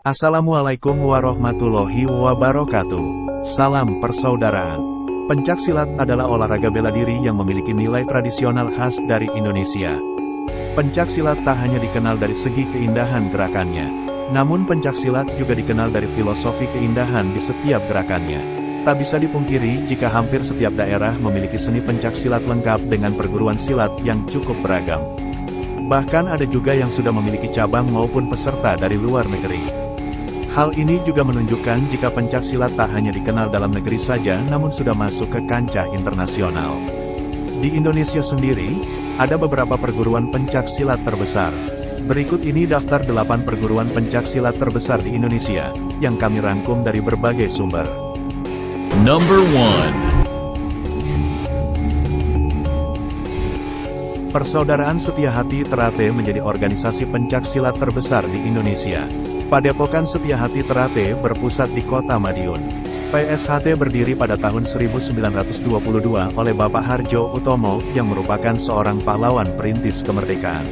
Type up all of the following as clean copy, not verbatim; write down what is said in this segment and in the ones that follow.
Assalamualaikum warahmatullahi wabarakatuh. Salam persaudaraan. Pencaksilat adalah olahraga bela diri yang memiliki nilai tradisional khas dari Indonesia. Pencaksilat tak hanya dikenal dari segi keindahan gerakannya, namun pencaksilat juga dikenal dari filosofi keindahan di setiap gerakannya. Tak bisa dipungkiri jika hampir setiap daerah memiliki seni pencaksilat lengkap dengan perguruan silat yang cukup beragam. Bahkan ada juga yang sudah memiliki cabang maupun peserta dari luar negeri. Hal ini juga menunjukkan jika pencaksilat tak hanya dikenal dalam negeri saja namun sudah masuk ke kancah internasional. Di Indonesia sendiri, ada beberapa perguruan pencaksilat terbesar. Berikut ini daftar 8 perguruan pencaksilat terbesar di Indonesia, yang kami rangkum dari berbagai sumber. Number 1. Persaudaraan Setia Hati Ternate menjadi organisasi pencaksilat terbesar di Indonesia. Padepokan Setia Hati Ternate berpusat di Kota Madiun. PSHT berdiri pada tahun 1922 oleh Bapak Harjo Utomo yang merupakan seorang pahlawan perintis kemerdekaan.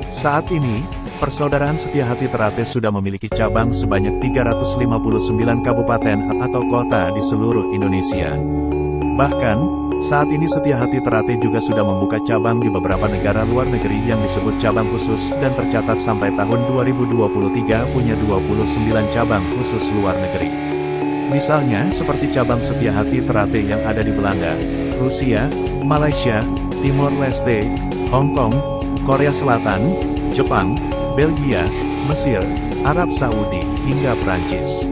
Saat ini, Persaudaraan Setia Hati Ternate sudah memiliki cabang sebanyak 359 kabupaten atau kota di seluruh Indonesia. Bahkan, saat ini Setia Hati Ternate juga sudah membuka cabang di beberapa negara luar negeri yang disebut cabang khusus dan tercatat sampai tahun 2023 punya 29 cabang khusus luar negeri. Misalnya seperti cabang Setia Hati Ternate yang ada di Belanda, Rusia, Malaysia, Timor Leste, Hong Kong, Korea Selatan, Jepang, Belgia, Mesir, Arab Saudi, hingga Prancis.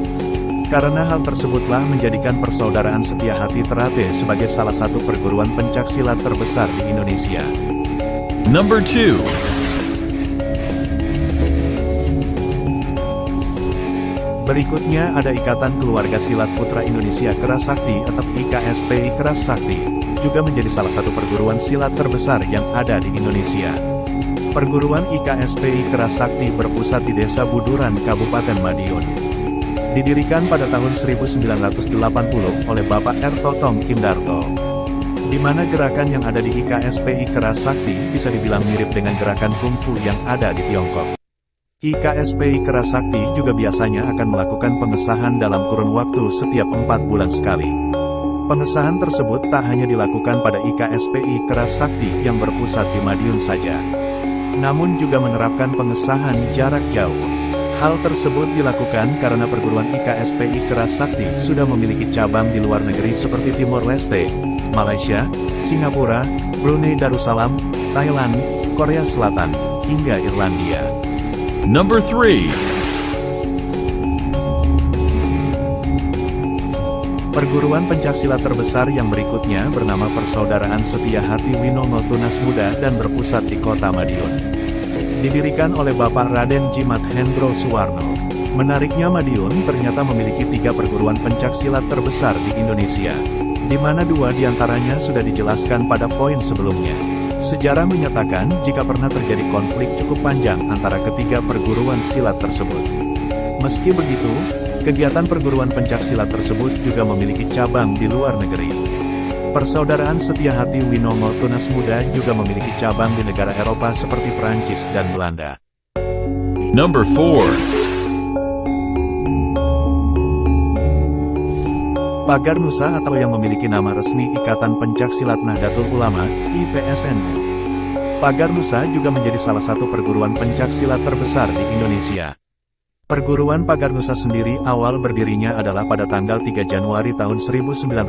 Karena hal tersebutlah menjadikan Persaudaraan Setia Hati Ternate sebagai salah satu perguruan pencaksilat terbesar di Indonesia. Number 2. Berikutnya ada Ikatan Keluarga Silat Putra Indonesia Keras Sakti atau IKSPI Keras Sakti, juga menjadi salah satu perguruan silat terbesar yang ada di Indonesia. Perguruan IKSPI Keras Sakti berpusat di Desa Buduran, Kabupaten Madiun. Didirikan pada tahun 1980 oleh Bapak R. Totong Kimdarto. Di mana gerakan yang ada di IKSPI Keras Sakti bisa dibilang mirip dengan gerakan kungfu yang ada di Tiongkok. IKSPI Keras Sakti juga biasanya akan melakukan pengesahan dalam kurun waktu setiap 4 bulan sekali. Pengesahan tersebut tak hanya dilakukan pada IKSPI Keras Sakti yang berpusat di Madiun saja, namun juga menerapkan pengesahan jarak jauh. Hal tersebut dilakukan karena perguruan IKSPI Keras Sakti sudah memiliki cabang di luar negeri seperti Timor Leste, Malaysia, Singapura, Brunei Darussalam, Thailand, Korea Selatan, hingga Irlandia. Number 3. Perguruan pencaksilat terbesar yang berikutnya bernama Persaudaraan Setia Hati Winomo Tunas Muda dan berpusat di Kota Madiun. Didirikan oleh Bapak Raden Jimat Hendro Suwarno. Menariknya Madiun ternyata memiliki 3 perguruan pencaksilat terbesar di Indonesia, di mana 2 diantaranya sudah dijelaskan pada poin sebelumnya. Sejarah menyatakan jika pernah terjadi konflik cukup panjang antara ketiga perguruan silat tersebut. Meski begitu, kegiatan perguruan pencaksilat tersebut juga memiliki cabang di luar negeri. Persaudaraan Setia Hati Winomo Tunas Muda juga memiliki cabang di negara Eropa seperti Prancis dan Belanda. Number 4. Pagar Nusa atau yang memiliki nama resmi Ikatan Pencaksilat Nahdlatul Ulama, IPSNU. Pagar Nusa juga menjadi salah satu perguruan pencaksilat terbesar di Indonesia. Perguruan Pagar Nusa sendiri awal berdirinya adalah pada tanggal 3 Januari tahun 1986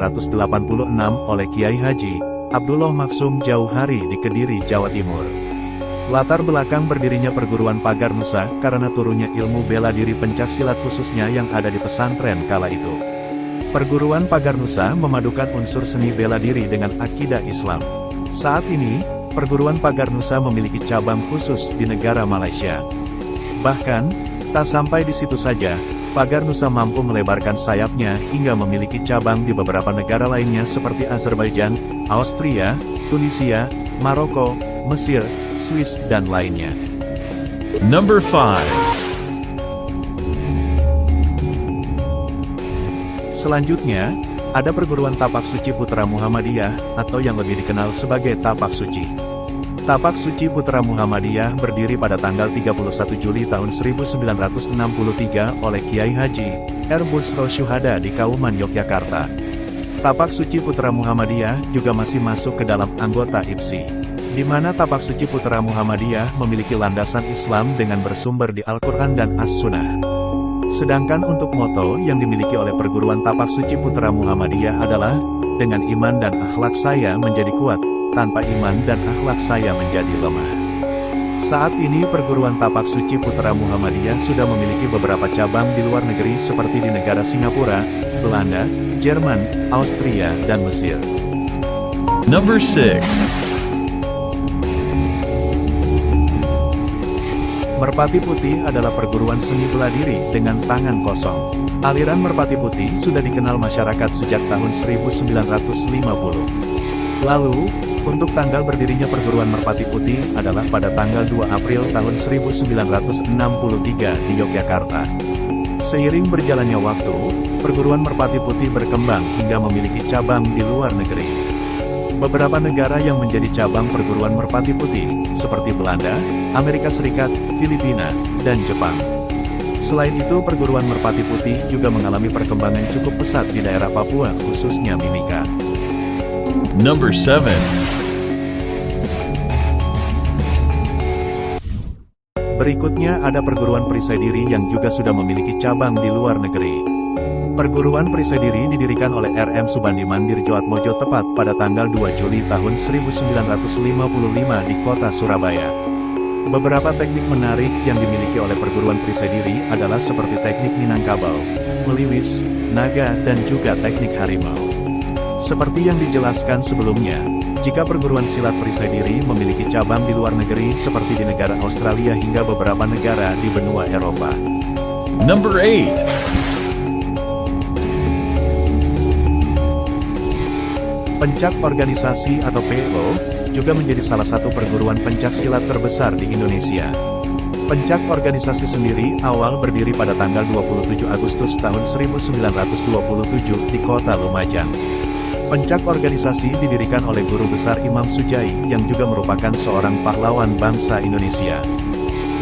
oleh Kiai Haji Abdullah Maksum Jauhari di Kediri, Jawa Timur. Latar belakang berdirinya perguruan Pagar Nusa karena turunnya ilmu bela diri pencaksilat khususnya yang ada di pesantren kala itu. Perguruan Pagar Nusa memadukan unsur seni bela diri dengan akidah Islam. Saat ini, perguruan Pagar Nusa memiliki cabang khusus di negara Malaysia. Bahkan, tak sampai di situ saja, Pagar Nusa mampu melebarkan sayapnya hingga memiliki cabang di beberapa negara lainnya seperti Azerbaijan, Austria, Tunisia, Maroko, Mesir, Swiss, dan lainnya. Number 5. Selanjutnya, ada perguruan Tapak Suci Putra Muhammadiyah, atau yang lebih dikenal sebagai Tapak Suci. Tapak Suci Putra Muhammadiyah berdiri pada tanggal 31 Juli tahun 1963 oleh Kiai Haji R. Busro Syuhada di Kauman, Yogyakarta. Tapak Suci Putra Muhammadiyah juga masih masuk ke dalam anggota IPSI, di mana Tapak Suci Putra Muhammadiyah memiliki landasan Islam dengan bersumber di Al-Quran dan As-Sunnah. Sedangkan untuk moto yang dimiliki oleh perguruan Tapak Suci Putra Muhammadiyah adalah, dengan iman dan akhlak saya menjadi kuat, tanpa iman dan akhlak saya menjadi lemah. Saat ini perguruan Tapak Suci Putra Muhammadiyah sudah memiliki beberapa cabang di luar negeri seperti di negara Singapura, Belanda, Jerman, Austria, dan Mesir. Number 6. Merpati Putih adalah perguruan seni bela diri dengan tangan kosong. Aliran Merpati Putih sudah dikenal masyarakat sejak tahun 1950. Lalu, untuk tanggal berdirinya perguruan Merpati Putih adalah pada tanggal 2 April tahun 1963 di Yogyakarta. Seiring berjalannya waktu, perguruan Merpati Putih berkembang hingga memiliki cabang di luar negeri. Beberapa negara yang menjadi cabang perguruan Merpati Putih, seperti Belanda, Amerika Serikat, Filipina, dan Jepang. Selain itu, perguruan Merpati Putih juga mengalami perkembangan cukup pesat di daerah Papua, khususnya Mimika. Number 7. Berikutnya ada perguruan perisai diri yang juga sudah memiliki cabang di luar negeri. Perguruan perisai diri didirikan oleh R.M. Subandi Mandir Joatmojo tepat pada tanggal 2 Juli tahun 1955 di kota Surabaya. Beberapa teknik menarik yang dimiliki oleh perguruan perisai diri adalah seperti teknik Minangkabau, Meliwis, Naga, dan juga teknik Harimau. Seperti yang dijelaskan sebelumnya, jika perguruan silat perisai diri memiliki cabang di luar negeri seperti di negara Australia hingga beberapa negara di benua Eropa. Number 8. Pencak Organisasi atau PO, juga menjadi salah satu perguruan pencak silat terbesar di Indonesia. Pencak Organisasi sendiri awal berdiri pada tanggal 27 Agustus tahun 1927 di kota Lumajang. Pencak Organisasi didirikan oleh Guru Besar Imam Sujai yang juga merupakan seorang pahlawan bangsa Indonesia.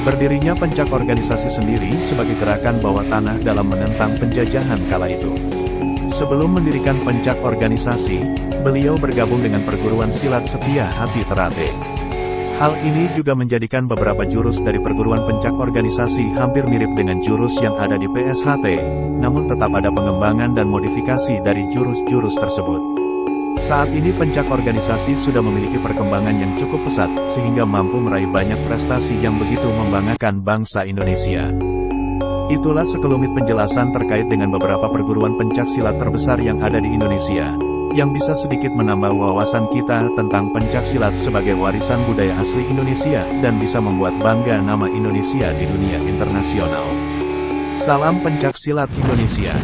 Berdirinya Pencak Organisasi sendiri sebagai gerakan bawah tanah dalam menentang penjajahan kala itu. Sebelum mendirikan Pencak Organisasi, beliau bergabung dengan perguruan silat Setia Hati Terate. Hal ini juga menjadikan beberapa jurus dari perguruan Pencak Organisasi hampir mirip dengan jurus yang ada di PSHT, namun tetap ada pengembangan dan modifikasi dari jurus-jurus tersebut. Saat ini Pencak Organisasi sudah memiliki perkembangan yang cukup pesat, sehingga mampu meraih banyak prestasi yang begitu membanggakan bangsa Indonesia. Itulah sekelumit penjelasan terkait dengan beberapa perguruan pencak silat terbesar yang ada di Indonesia, yang bisa sedikit menambah wawasan kita tentang pencak silat sebagai warisan budaya asli Indonesia dan bisa membuat bangga nama Indonesia di dunia internasional. Salam pencak silat Indonesia.